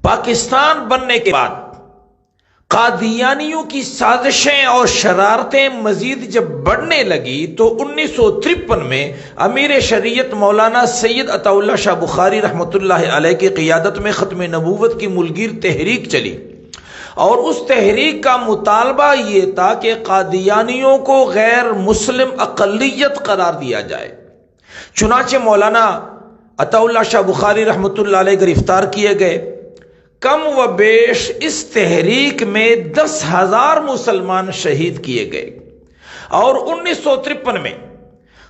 پاکستان بننے کے بعد قادیانیوں کی سازشیں اور شرارتیں مزید جب بڑھنے لگی تو 1953 میں امیر شریعت مولانا سید عطا اللہ شاہ بخاری رحمۃ اللہ علیہ کی قیادت میں ختم نبوت کی ملگیر تحریک چلی، اور اس تحریک کا مطالبہ یہ تھا کہ قادیانیوں کو غیر مسلم اقلیت قرار دیا جائے۔ چنانچہ مولانا عطا اللہ شاہ بخاری رحمۃ اللہ علیہ گرفتار کیے گئے۔ کم و بیش اس تحریک میں 10,000 مسلمان شہید کیے گئے، اور 1953 میں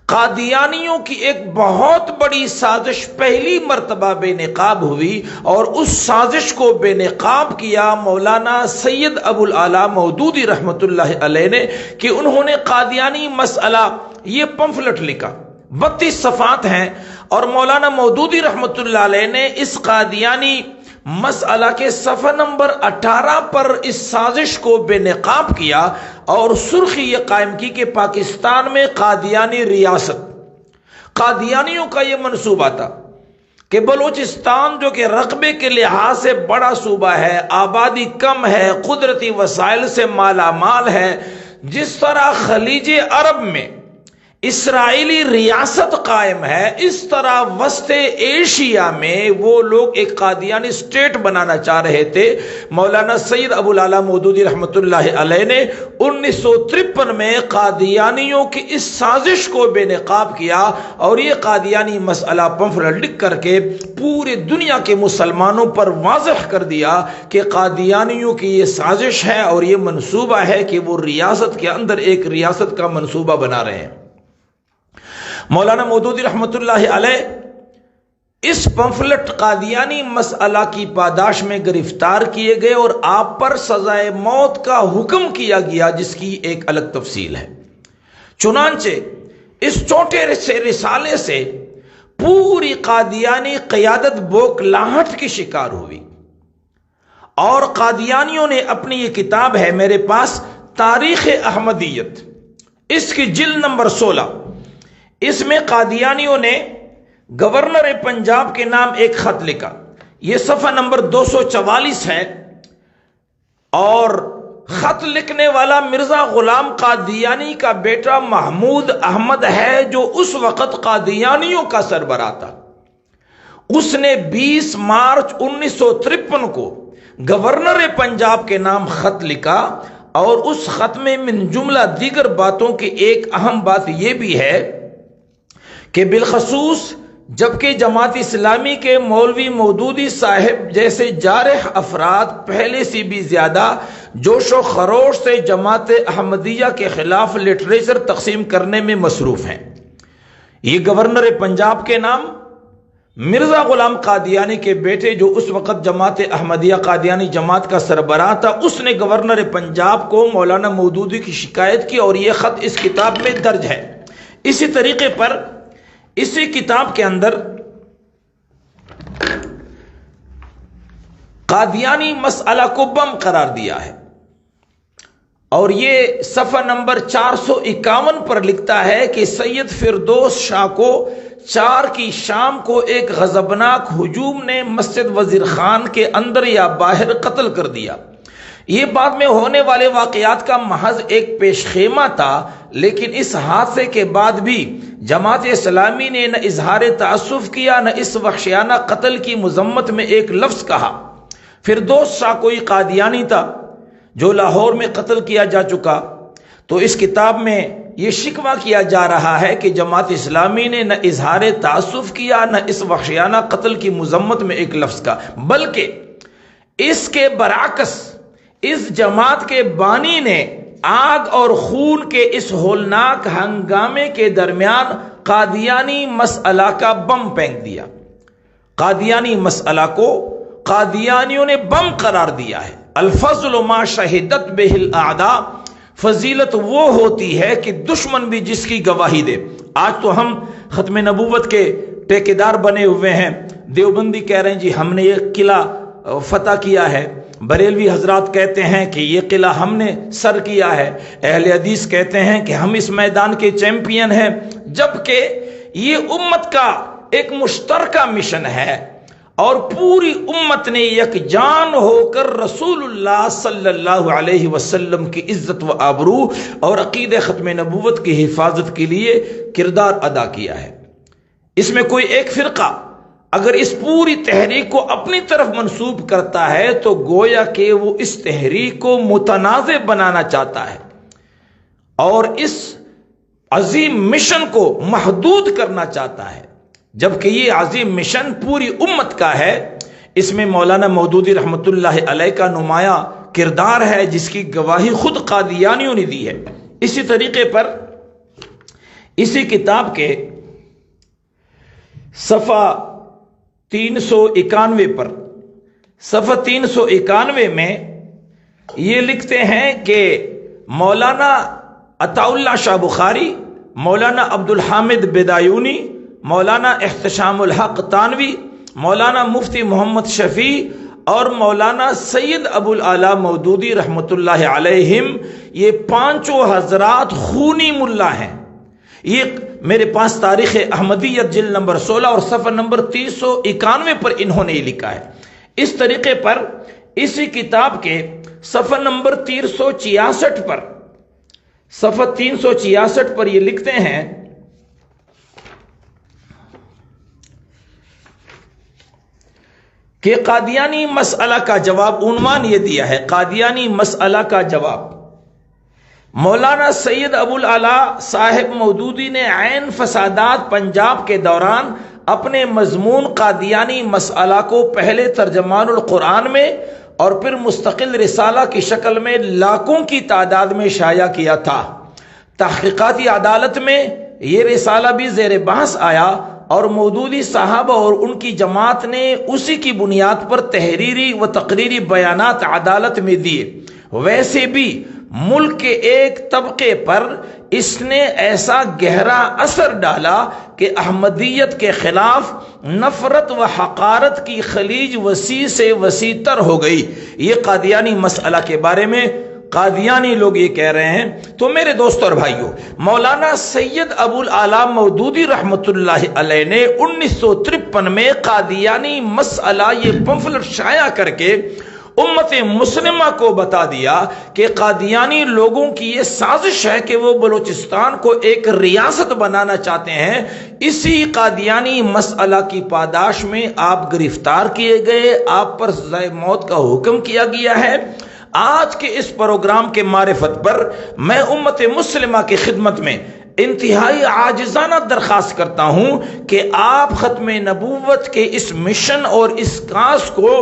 قادیانیوں کی ایک بہت بڑی سازش پہلی مرتبہ بے نقاب ہوئی، اور اس سازش کو بے نقاب کیا مولانا سید ابو الاعلیٰ مودودی رحمۃ اللہ علیہ نے، کہ انہوں نے قادیانی مسئلہ یہ پمفلٹ لکھا، 32 صفحات ہیں، اور مولانا مودودی رحمۃ اللہ علیہ نے اس قادیانی مسئلہ کے صفحہ نمبر 18 پر اس سازش کو بے نقاب کیا، اور سرخی یہ قائم کی کہ پاکستان میں قادیانی ریاست۔ قادیانیوں کا یہ منصوبہ تھا کہ بلوچستان جو کہ رقبے کے لحاظ سے بڑا صوبہ ہے، آبادی کم ہے، قدرتی وسائل سے مالا مال ہے، جس طرح خلیج عرب میں اسرائیلی ریاست قائم ہے، اس طرح وسط ایشیا میں وہ لوگ ایک قادیانی اسٹیٹ بنانا چاہ رہے تھے۔ مولانا سید ابو الاعلیٰ مودودی رحمۃ اللہ علیہ نے 1953 میں قادیانیوں کی اس سازش کو بے نقاب کیا، اور یہ قادیانی مسئلہ پمفلٹ لکھ کر کے پورے دنیا کے مسلمانوں پر واضح کر دیا کہ قادیانیوں کی یہ سازش ہے، اور یہ منصوبہ ہے کہ وہ ریاست کے اندر ایک ریاست کا منصوبہ بنا رہے ہیں۔ مولانا مودودی رحمۃ اللہ علیہ اس پمفلٹ قادیانی مسئلہ کی پاداش میں گرفتار کیے گئے، اور آپ پر سزائے موت کا حکم کیا گیا، جس کی ایک الگ تفصیل ہے۔ چنانچہ اس چھوٹے سے رسالے سے پوری قادیانی قیادت بوکھلاہٹ کی شکار ہوئی، اور قادیانیوں نے اپنی یہ کتاب ہے میرے پاس، تاریخ احمدیت، اس کی جلد نمبر 16، اس میں قادیانیوں نے گورنر پنجاب کے نام ایک خط لکھا، یہ صفحہ نمبر 244 ہے، اور خط لکھنے والا مرزا غلام قادیانی کا بیٹا محمود احمد ہے، جو اس وقت قادیانیوں کا سربراہ تھا۔ اس نے 20 مارچ 1953 کو گورنر پنجاب کے نام خط لکھا، اور اس خط میں من جملہ دیگر باتوں کی ایک اہم بات یہ بھی ہے کہ بالخصوص جبکہ جماعت اسلامی کے مولوی مودودی صاحب جیسے جارح افراد پہلے سے بھی زیادہ جوش و خروش سے جماعت احمدیہ کے خلاف لٹریچر تقسیم کرنے میں مصروف ہیں۔ یہ گورنر پنجاب کے نام مرزا غلام قادیانی کے بیٹے، جو اس وقت جماعت احمدیہ قادیانی جماعت کا سربراہ تھا، اس نے گورنر پنجاب کو مولانا مودودی کی شکایت کی، اور یہ خط اس کتاب میں درج ہے۔ اسی طریقے پر اسی کتاب کے اندر قادیانی مسئلہ کو بم قرار دیا ہے، اور یہ صفحہ نمبر 451 پر لکھتا ہے کہ سید فردوس شاہ کو 4 کی شام کو ایک غضبناک ہجوم نے مسجد وزیر خان کے اندر یا باہر قتل کر دیا۔ یہ بعد میں ہونے والے واقعات کا محض ایک پیش خیمہ تھا، لیکن اس حادثے کے بعد بھی جماعت اسلامی نے نہ اظہار تعصب کیا، نہ اس وحشیانہ قتل کی مذمت میں ایک لفظ کہا۔ فردوس شاہ کوئی قادیانی تھا جو لاہور میں قتل کیا جا چکا، تو اس کتاب میں یہ شکوہ کیا جا رہا ہے کہ جماعت اسلامی نے نہ اظہار تعصب کیا، نہ اس وحشیانہ قتل کی مذمت میں ایک لفظ کہا، بلکہ اس کے برعکس اس جماعت کے بانی نے آگ اور خون کے اس ہولناک ہنگامے کے درمیان قادیانی مسئلہ کا بم پھینک دیا۔ قادیانی مسئلہ کو قادیانیوں نے بم قرار دیا ہے۔ الفضل ما شہدت بہ الاعداء، فضیلت وہ ہوتی ہے کہ دشمن بھی جس کی گواہی دے۔ آج تو ہم ختم نبوت کے ٹیکیدار بنے ہوئے ہیں، دیوبندی کہہ رہے ہیں جی ہم نے یہ قلعہ فتح کیا ہے، بریلوی حضرات کہتے ہیں کہ یہ قلعہ ہم نے سر کیا ہے، اہل حدیث کہتے ہیں کہ ہم اس میدان کے چیمپئن ہیں، جبکہ یہ امت کا ایک مشترکہ مشن ہے، اور پوری امت نے یکجان ہو کر رسول اللہ صلی اللہ علیہ وسلم کی عزت و آبرو اور عقیدہ ختم نبوت کی حفاظت کے لیے کردار ادا کیا ہے۔ اس میں کوئی ایک فرقہ اگر اس پوری تحریک کو اپنی طرف منسوب کرتا ہے تو گویا کہ وہ اس تحریک کو متنازع بنانا چاہتا ہے اور اس عظیم مشن کو محدود کرنا چاہتا ہے، جبکہ یہ عظیم مشن پوری امت کا ہے۔ اس میں مولانا مودودی رحمت اللہ علیہ کا نمایاں کردار ہے، جس کی گواہی خود قادیانیوں نے دی ہے۔ اسی طریقے پر اسی کتاب کے صفحہ 391 پر، صفحہ 391 میں یہ لکھتے ہیں کہ مولانا عطا اللہ شاہ بخاری، مولانا عبد الحامد بدایونی، مولانا احتشام الحق تانوی، مولانا مفتی محمد شفیع اور مولانا سید ابو العلا مودودی رحمت اللہ علیہم، یہ پانچوں حضرات خونی ملا ہیں۔ یہ میرے پاس تاریخ احمدیت جلد نمبر 16 اور صفحہ نمبر 391 پر انہوں نے یہ لکھا ہے۔ اس طریقے پر اسی کتاب کے صفحہ نمبر 366 پر، صفحہ 366 پر یہ لکھتے ہیں کہ قادیانی مسئلہ کا جواب، عنوان یہ دیا ہے قادیانی مسئلہ کا جواب۔ مولانا سید ابو العلا صاحب مودودی نے عین فسادات پنجاب کے دوران اپنے مضمون قادیانی مسئلہ کو پہلے ترجمان القرآن میں اور پھر مستقل رسالہ کی شکل میں لاکھوں کی تعداد میں شائع کیا تھا۔ تحقیقاتی عدالت میں یہ رسالہ بھی زیر بحث آیا اور مودودی صاحب اور ان کی جماعت نے اسی کی بنیاد پر تحریری و تقریری بیانات عدالت میں دیے۔ ویسے بھی ملک کے ایک طبقے پر اس نے ایسا گہرا اثر ڈالا کہ احمدیت کے خلاف نفرت و حقارت کی خلیج وسیع سے وسیع تر ہو گئی۔ یہ قادیانی مسئلہ کے بارے میں قادیانی لوگ یہ کہہ رہے ہیں۔ تو میرے دوستوں اور بھائیوں، مولانا سید ابو العلا مودودی رحمت اللہ علیہ نے 1953 میں قادیانی مسئلہ یہ پمفلٹ شائع کر کے امت مسلمہ کو بتا دیا کہ قادیانی لوگوں کی یہ سازش ہے کہ وہ بلوچستان کو ایک ریاست بنانا چاہتے ہیں۔ اسی قادیانی مسئلہ کی پاداش میں آپ گرفتار کیے گئے، آپ پر سزائے موت کا حکم کیا گیا ہے۔ آج کے اس پروگرام کے معرفت پر میں امت مسلمہ کی خدمت میں انتہائی عاجزانہ درخواست کرتا ہوں کہ آپ ختم نبوت کے اس مشن اور اس کاز کو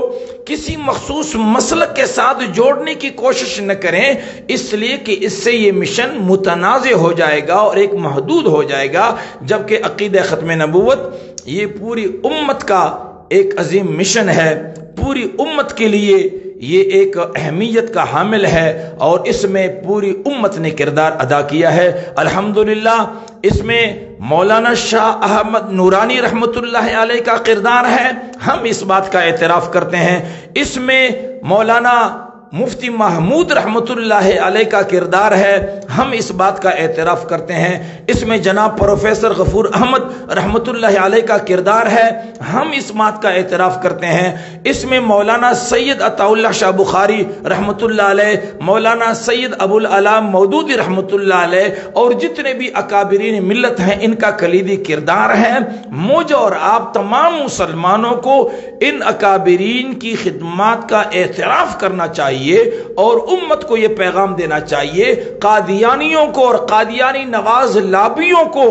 کسی مخصوص مسلک کے ساتھ جوڑنے کی کوشش نہ کریں، اس لیے کہ اس سے یہ مشن متنازع ہو جائے گا اور ایک محدود ہو جائے گا، جبکہ عقیدہ ختم نبوت یہ پوری امت کا ایک عظیم مشن ہے، پوری امت کے لیے یہ ایک اہمیت کا حامل ہے اور اس میں پوری امت نے کردار ادا کیا ہے۔ الحمدللہ اس میں مولانا شاہ احمد نورانی رحمت اللہ علیہ کا کردار ہے، ہم اس بات کا اعتراف کرتے ہیں۔ اس میں مولانا مفتی محمود رحمت اللہ علیہ کا کردار ہے، ہم اس بات کا اعتراف کرتے ہیں۔ اس میں جناب پروفیسر غفور احمد رحمت اللہ علیہ کا کردار ہے، ہم اس بات کا اعتراف کرتے ہیں۔ اس میں مولانا سید عطا اللہ شاہ بخاری رحمت اللہ علیہ، مولانا سید ابو العلا مودودی رحمت اللہ علیہ اور جتنے بھی اکابرین ملت ہیں ان کا کلیدی کردار ہے۔ مجھ اور آپ تمام مسلمانوں کو ان اکابرین کی خدمات کا اعتراف کرنا چاہیے اور امت کو یہ پیغام دینا چاہیے، قادیانیوں کو اور قادیانی نواز لابیوں کو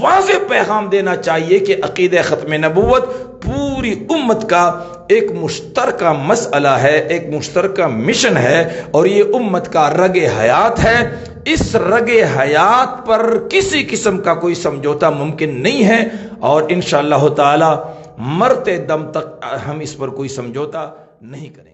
واضح پیغام دینا چاہیے کہ عقیدہ ختم نبوت پوری امت کا ایک مشترکہ مسئلہ ہے، ایک مشترکہ مشن ہے اور یہ امت کا رگ حیات ہے۔ اس رگ حیات پر کسی قسم کا کوئی سمجھوتا ممکن نہیں ہے اور انشاءاللہ تعالی مرتے دم تک ہم اس پر کوئی سمجھوتا نہیں کریں۔